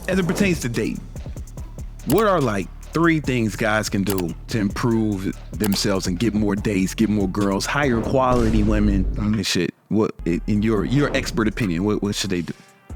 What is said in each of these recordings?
as it pertains to dating, what are like 3 things guys can do to improve themselves and get more dates, get more girls, higher quality women and shit? What, in your expert opinion, what should they do?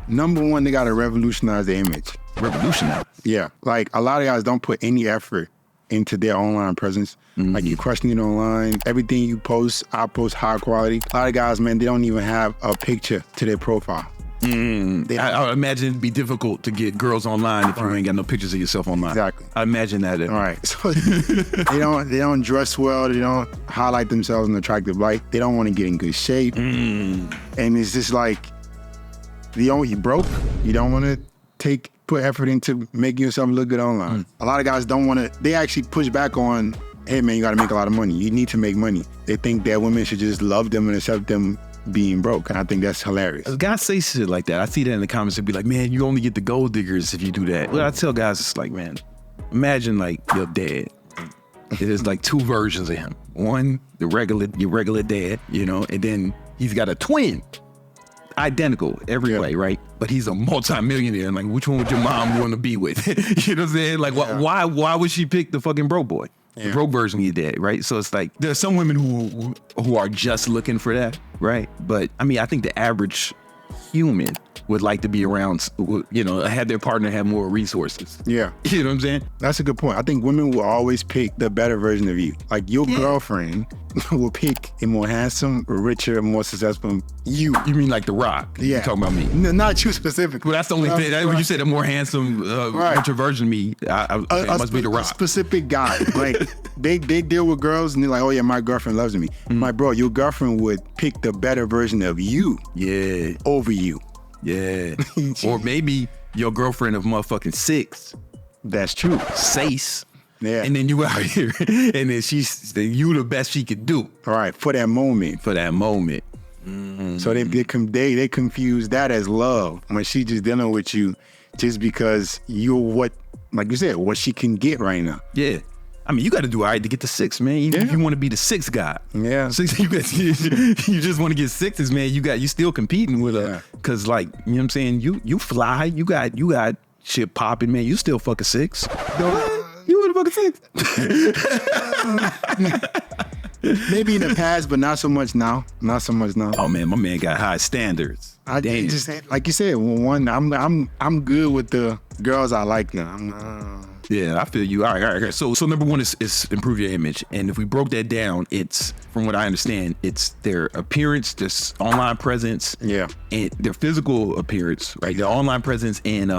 Number 1, they gotta revolutionize their image. Revolutionize? Yeah, like a lot of guys don't put any effort into their online presence. Like you're crushing it online. Everything you post, I post high quality. A lot of guys, man, they don't even have a picture to their profile. I imagine it'd be difficult to get girls online if you ain't got no pictures of yourself online. Exactly. I imagine that. All right. So they don't dress well. They don't highlight themselves in an attractive light. They don't want to get in good shape. And it's just like, you broke. You don't want to put effort into making yourself look good online. A lot of guys don't want to. They actually push back on, hey man, you got to make a lot of money. You need to make money. They think that women should just love them and accept them being broke, and I think that's hilarious. Guys say shit like that. I see that in the comments. They'd be like, man, you only get the gold diggers if you do that. Well, I tell guys, it's like, man, imagine like your dad. There's like 2 versions of him. One, your regular dad, and then he's got a twin, identical every way, right? But he's a multi-millionaire. And like, which one would your mom want to be with? You know what I'm saying? Like, why would she pick the fucking broke boy? The broke version of your dad, right? So it's like, there's some women who are just looking for that, right? But I mean, I think the average human would like to be around, have their partner have more resources. Yeah. You know what I'm saying? That's a good point. I think women will always pick the better version of you. Like your girlfriend will pick a more handsome, richer, more successful you. You mean like The Rock? Yeah. You're talking about me? No, not you specifically. Well, that's the only thing. When you said a more handsome, richer version of me, it must be The Rock. A specific guy. Like they deal with girls and they're like, oh yeah, my girlfriend loves me. My bro, your girlfriend would pick the better version of you. Yeah. Over you. Yeah. Or maybe your girlfriend of motherfucking 6. That's true. Sace. Yeah. And then you out here, and then you the best she could do. All right, for that moment. For that moment. So they confuse that as love when she just dealing with you just because you're what she can get right now. Yeah. I mean, you got to do all right to get to 6, man. If you want to be the 6th guy. Yeah. 6, you just want to get 6s, man. You still competing with her. Cause like, you know what I'm saying? You fly, you got shit popping, man. You still fuck a 6. You would fuck a 6. Maybe in the past, but not so much now. Not so much now. Oh man, my man got high standards. I just like you said, I'm good with the girls I like now. Yeah, I feel you. All right. So number 1 is improve your image. And if we broke that down, it's, from what I understand, it's their appearance, their online presence, and their physical appearance, right? Their online presence and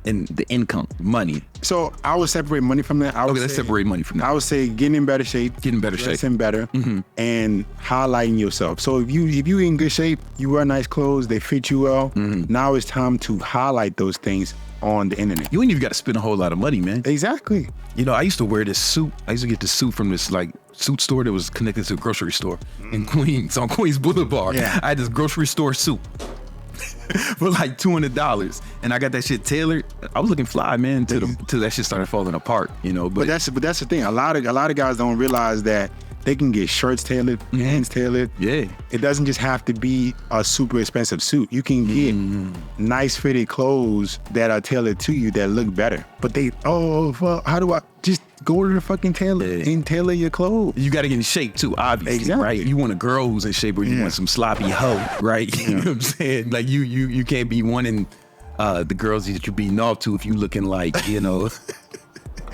the income, money. So I would separate money from that. Let's separate money from that. I would say getting in better shape. Dressing better. And highlighting yourself. So if you in good shape, you wear nice clothes, they fit you well. Now it's time to highlight those things on the internet. You ain't even got to spend a whole lot of money, man. Exactly. I used to wear this suit. I used to get this suit from this like suit store that was connected to a grocery store in Queens, on Queens Boulevard. Yeah. I had this grocery store suit for like $200, and I got that shit tailored. I was looking fly, man, till that shit started falling apart. But that's the thing. A lot of guys don't realize that they can get shirts tailored, pants tailored. Yeah. It doesn't just have to be a super expensive suit. You can get nice fitted clothes that are tailored to you that look better. But how do I just go to the fucking tailor and tailor your clothes? You got to get in shape too, obviously, exactly. Right? You want a girl who's in shape, or you want some sloppy hoe, right? You know what I'm saying? Like you can't be wanting the girls that you're beating off to if you looking like,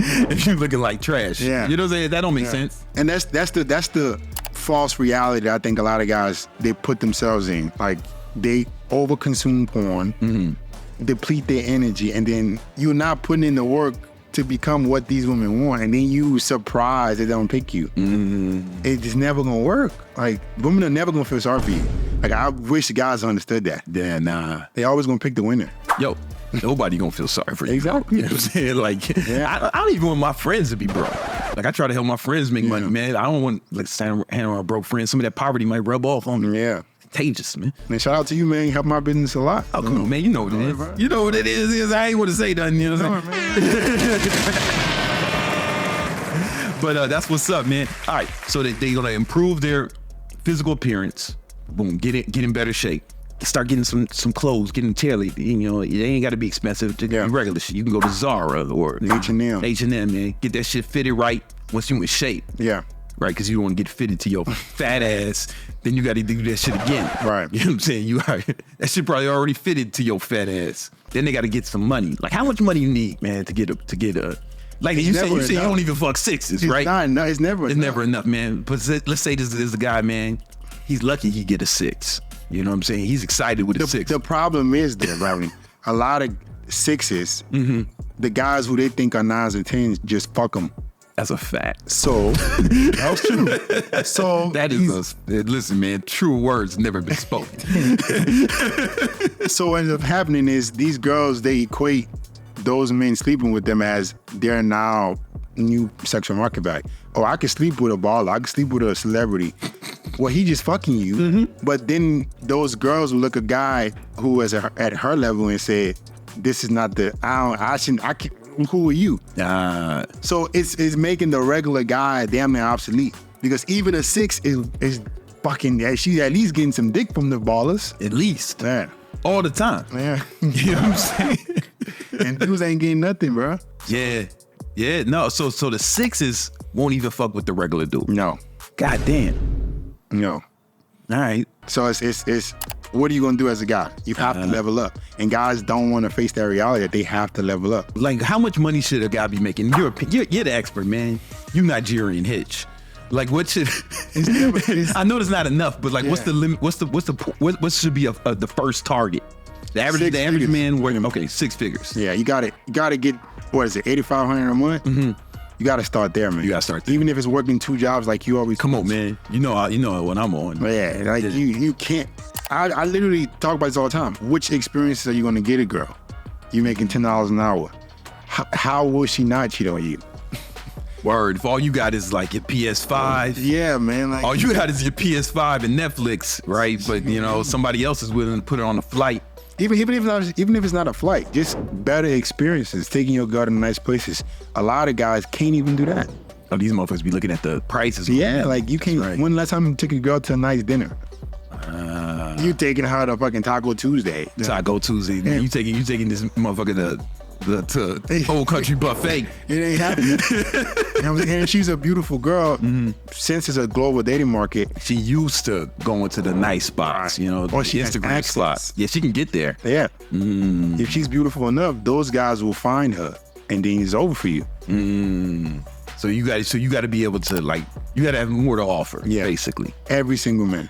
if you're looking like trash. Yeah. You know what I'm saying? That don't make sense. And that's the false reality that I think a lot of guys, they put themselves in. Like they overconsume porn, deplete their energy, and then you're not putting in the work to become what these women want, and then you surprised they don't pick you. It's just never gonna work. Like women are never gonna feel sorry for you. Like I wish the guys understood that. Yeah, nah. They always gonna pick the winner. Yo, nobody gonna feel sorry for you. Exactly. You know what I'm saying? Like, I don't even want my friends to be broke. Like I try to help my friends make money, man. I don't want like stand around broke friends. Some of that poverty might rub off on me. Yeah. Contagious, man. Man, shout out to you, man. You help my business a lot. Oh, come on, man. You know what it is. Right. You know what it is. I ain't want to say nothing. You know what I'm saying? But that's what's up, man. All right. So they're going to improve their physical appearance. Boom. Get in better shape. start getting some clothes, getting tailored. You know, it ain't got to be expensive. Just regular shit. You can go to Zara or H&M. H&M, man. Get that shit fitted right once you in shape. Yeah. Right, because you don't want to get fitted to your fat ass. Then you got to do that shit again. Right. You know what I'm saying? That shit probably already fitted to your fat ass. Then they got to get some money. Like, how much money you need, man, to get a like you say you don't even fuck sixes, right? It's never enough, man. But let's say this is a guy, man. He's lucky he get a 6. You know what I'm saying? He's excited with a 6. The problem is that, Larry, a lot of 6s, the guys who they think are 9s and 10s just fuck them. That's a fact. So that's true. So that is listen, man. True words never been spoken. So what ends up happening is these girls, they equate those men sleeping with them as they're now new sexual market value. Oh, I can sleep with a baller. I can sleep with a celebrity. Well, he just fucking you. But then those girls will look a guy who is at her level and say, "This is not the. I can't. Who are you?" So it's making the regular guy damn near obsolete, because even a 6 is fucking. She's at least getting some dick from the ballers. At least, man, all the time. Yeah, you know what I'm saying. And dudes ain't getting nothing, bro. Yeah. No. So the 6s won't even fuck with the regular dude. No. God damn. No. All right. So it's what are you gonna do as a guy? You have to level up, and guys don't want to face that reality that they have to level up. Like, how much money should a guy be making? You're the expert, man. You Nigerian Hitch. Like, what should? I know it's not enough, but like, what's the limit? What should be the first target? The average man working 6 figures. Yeah, you got to get, what is it, $8,500 a month? You got to start there, man. You got to start there. Even if it's working 2 jobs, like you always. Come on, man. You know what I'm on. Yeah, like you can't. I literally talk about this all the time. Which experiences are you going to get a girl? You making $10 an hour. How will she not cheat on you? Word. If all you got is like your PS5. Yeah, man. Like, all you got is your PS5 and Netflix, right? But somebody else is willing to put it on a flight. Even if it's not a flight, just better experiences, taking your girl to nice places. A lot of guys can't even do that. Oh, these motherfuckers be looking at the prices. Yeah, like you can't. Right. When last time you took your girl to a nice dinner? You taking her to fucking Taco Tuesday. Taco Tuesday. Yeah. You taking this motherfucker to Old Country Buffet. It ain't happening. And she's a beautiful girl. Since it's a global dating market, she used to going to the nice spots, or she Instagram spots. Yeah, she can get there. Yeah. If she's beautiful enough, those guys will find her, and then it's over for you. So you got to be able to, like, you got to have more to offer. Yeah, basically. Every single man.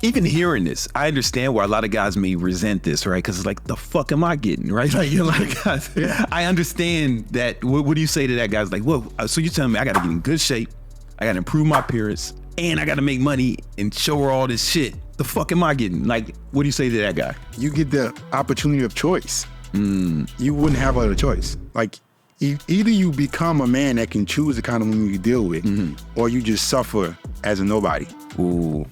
Even hearing this, I understand why a lot of guys may resent this, right? Because it's like, the fuck am I getting, right? Like, you're like, guys, I understand that. What do you say to that, guys? Like, well, so you're telling me I got to get in good shape, I got to improve my appearance, and I got to make money and show her all this shit. The fuck am I getting? Like, what do you say to that guy? You get the opportunity of choice. You wouldn't have other choice. Like, either you become a man that can choose the kind of woman you deal with, or you just suffer as a nobody. Ooh.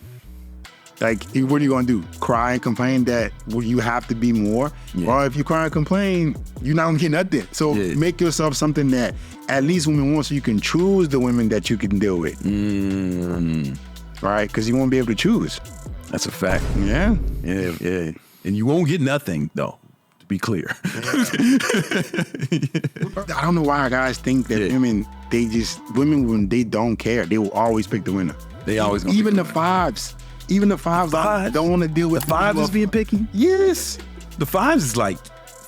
Like, what are you gonna do? Cry and complain that you have to be more? Or if you cry and complain, you're not gonna get nothing. So make yourself something that at least women want, so you can choose the women that you can deal with. Right? Because you won't be able to choose. That's a fact. Yeah. Yeah. And you won't get nothing, though, to be clear. I don't know why guys think that women, when they don't care, they will always pick the winner. They always gonna even the 5s. Even the 5s don't want to deal with the 5s is being picky. Yes, the 5s is like,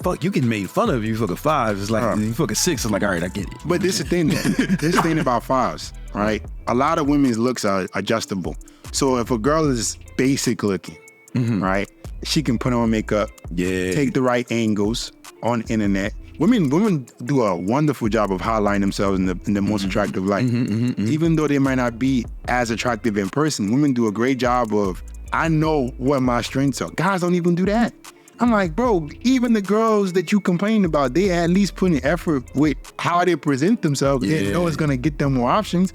fuck, you get made fun of if you fuck a 5. It's like you fuck a 6. It's like, all right, I get it. But this is the thing. This is the thing about 5s, right? A lot of women's looks are adjustable. So if a girl is basic looking, right, she can put on makeup, take the right angles on the internet. Women do a wonderful job of highlighting themselves in the most attractive light. Even though they might not be as attractive in person, women do a great job of, I know what my strengths are. Guys don't even do that. I'm like, bro, even the girls that you complain about, they at least put in effort with how they present themselves. They know it's gonna get them more options.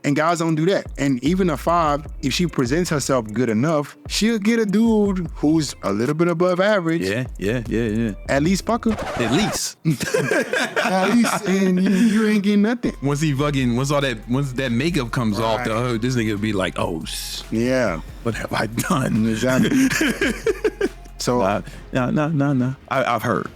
And guys don't do that. And even a 5, if she presents herself good enough, she'll get a dude who's a little bit above average. Yeah. At least fuck her. At least. At least, and you ain't getting nothing. Once that makeup comes off, this nigga will be like, oh, yeah. What have I done? Exactly. So, no. I've heard.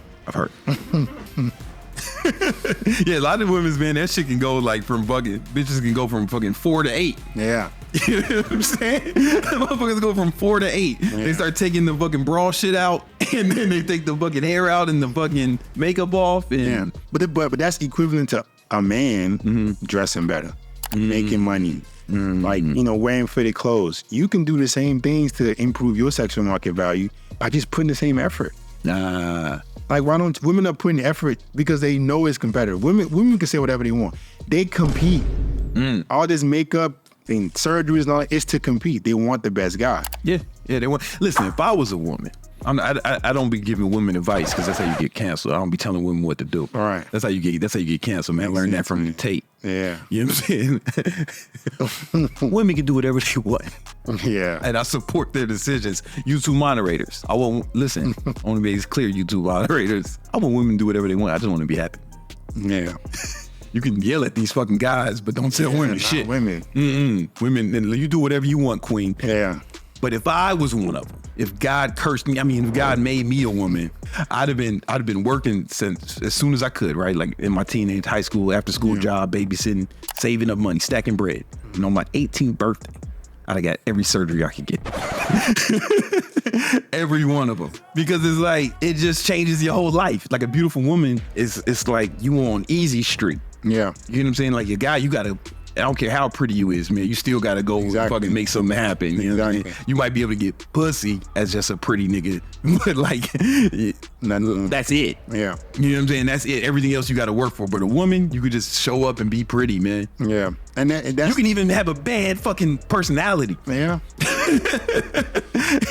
Yeah, a lot of women's, man, that shit can go like bitches can go from fucking 4 to 8. Yeah. You know what I'm saying? Motherfuckers go from 4 to 8. Yeah. They start taking the fucking bra shit out, and then they take the fucking hair out and the fucking makeup off. And but that's equivalent to a man dressing better, making money, like, wearing fitted clothes. You can do the same things to improve your sexual market value by just putting the same effort. Like, why don't women are putting effort because they know it's competitive. Women can say whatever they want. They compete. All this makeup and surgeries and all that, it's to compete. They want the best guy. Yeah, they want. Listen, if I was a woman, I don't be giving women advice because that's how you get canceled. I don't be telling women what to do. All right. That's how you get canceled, man. Learn that from the tape. Yeah. You know what I'm saying? Women can do whatever they want. Yeah. And I support their decisions. YouTube moderators. I want to be clear, YouTube moderators. I want women to do whatever they want. I just want to be happy. Yeah. You can yell at these fucking guys, but don't tell women shit. Women. Women, you do whatever you want, queen. Yeah. But if I was one of them, if God cursed me, if God made me a woman, I'd have been working since as soon as I could, right? Like in my teenage, high school, after school job, babysitting, saving up money, stacking bread. And on my 18th birthday, I'd have got every surgery I could get. Every one of them. Because it's like, it just changes your whole life. Like a beautiful woman, it's like you on easy street. Yeah. You know what I'm saying? Like a guy, you gotta, I don't care how pretty you is, man. You still gotta go fucking make something happen. You know what I mean? You might be able to get pussy as just a pretty nigga, but like, that's it. Yeah. You know what I'm saying? That's it. Everything else you gotta work for. But a woman, you could just show up and be pretty, man. Yeah. And that's, you can even have a bad fucking personality. Yeah.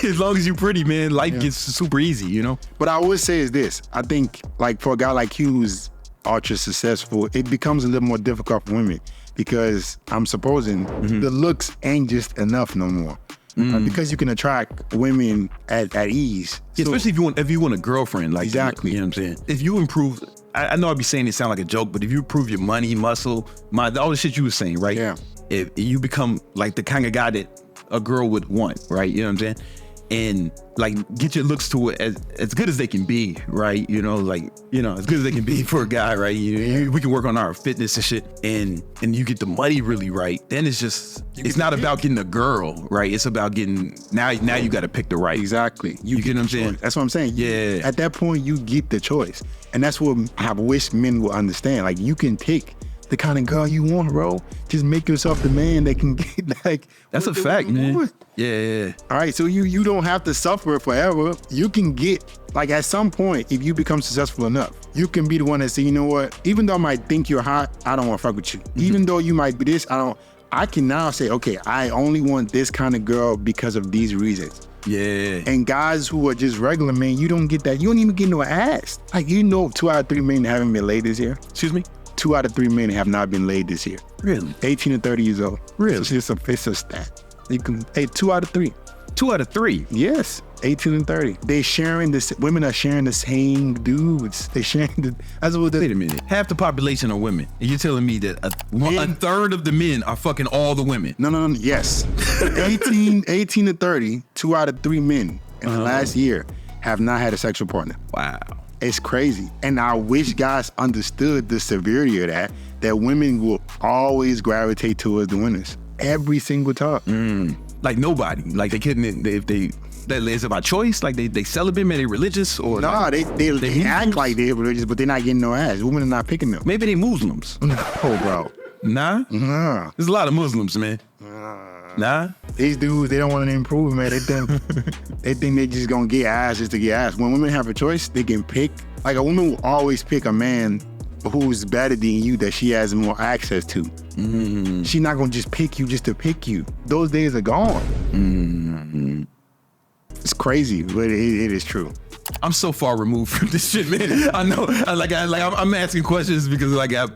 As long as you're pretty, man, life gets super easy, you know? What I would say is this. I think, like, for a guy like you who's ultra successful, it becomes a little more difficult for women because I'm supposing the looks ain't just enough no more. Because you can attract women at ease. Yeah, So, especially if you want a girlfriend, like Exactly. you know what I'm saying? If you improve, I know I'd be saying it sound like a joke, but if you improve your money, muscle, all the shit you were saying, right? Yeah. If you become like the kind of guy that a girl would want, right? You know what I'm saying? And like get your looks to it as good as they can be, right? You know, like, as good as they can be for a guy, right? We can work on our fitness and shit, and you get the money really right. Then it's not about getting a girl, right? It's about getting, now you got to pick the right. Exactly. You get what I'm saying? That's what I'm saying. Yeah. At that point, you get the choice. And that's what I wish men will understand. Like, you can pick the kind of girl you want, bro. Just make yourself the man that can get, like... That's a fact, man. Yeah. All right, so you don't have to suffer forever. You can get, like, at some point, if you become successful enough, you can be the one that say, you know what? Even though I might think you're hot, I don't want to fuck with you. Even though you might be this, I can now say, okay, I only want this kind of girl because of these reasons. Yeah. And guys who are just regular men, you don't get that. You don't even get no ass. Like, 2 out of 3 men haven't been laid this year. Excuse me? 2 out of 3 men have not been laid this year. Really? 18 to 30 years old. Really? It's a stat. 2 out of 3. 2 out of 3? Yes. 18 and 30. Women are sharing the same dudes. They sharing Wait a minute. Half the population are women. And you're telling me that a third of the men are fucking all the women? No. Yes. 18 to 30, 2 out of 3 men in the last year have not had a sexual partner. Wow. It's crazy. And I wish guys understood the severity of that women will always gravitate towards the winners. Every single time. Like nobody. Like they couldn't, it's about choice? Like they celibate, man, they religious? Or No, like, they act like they're religious, but they're not getting no ass. Women are not picking them. maybe they Muslims. Oh, bro. Nah? Nah. There's a lot of Muslims, man. Nah? These dudes, they don't want to improve, man. They think they just gonna get ass just to get ass. When women have a choice, they can pick. Like, a woman will always pick a man who's better than you that she has more access to. She's not gonna just pick you just to pick you. Those days are gone. It's crazy, but it is true. I'm so far removed from this shit, man. I know, I'm asking questions because like I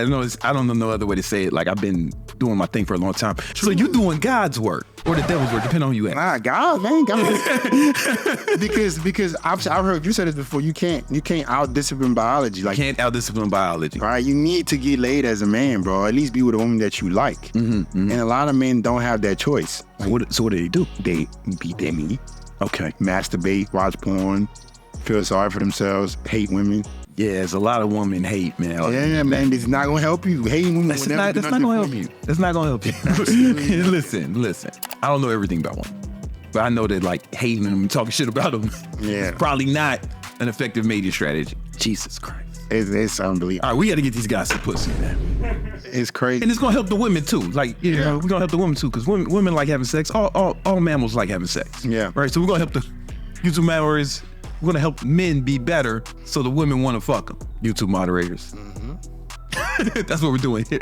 know I don't know no other way to say it. Like I've been doing my thing for a long time. So you doing God's work or the devil's work, depending on who you at. Nah, God, man, God. because I've heard you said it before. You can't out discipline biology. Like Can't out discipline biology. right, you need to get laid as a man, bro. At least be with a woman that you like. And a lot of men don't have that choice. So what do they do? They beat their meat, Okay. masturbate, watch porn, feel sorry for themselves, hate women. Yeah, there's a lot of women hate, man. Yeah, man, it's not gonna help you. Hating women That's will not never do gonna help nothing you. for That's not gonna help you. Listen. I don't know everything about women, but I know that like hating them and talking shit about them Yeah. is probably not an effective mating strategy. Jesus Christ. It's unbelievable. All right, we got to get these guys some pussy, man. It's crazy. And it's gonna help the women too. Like, we're gonna help the women too, because women like having sex. All mammals like having sex. Yeah. Right. So we're gonna help the YouTube moderators. We're gonna help men be better, so the women want to fuck them. YouTube moderators. That's what we're doing here.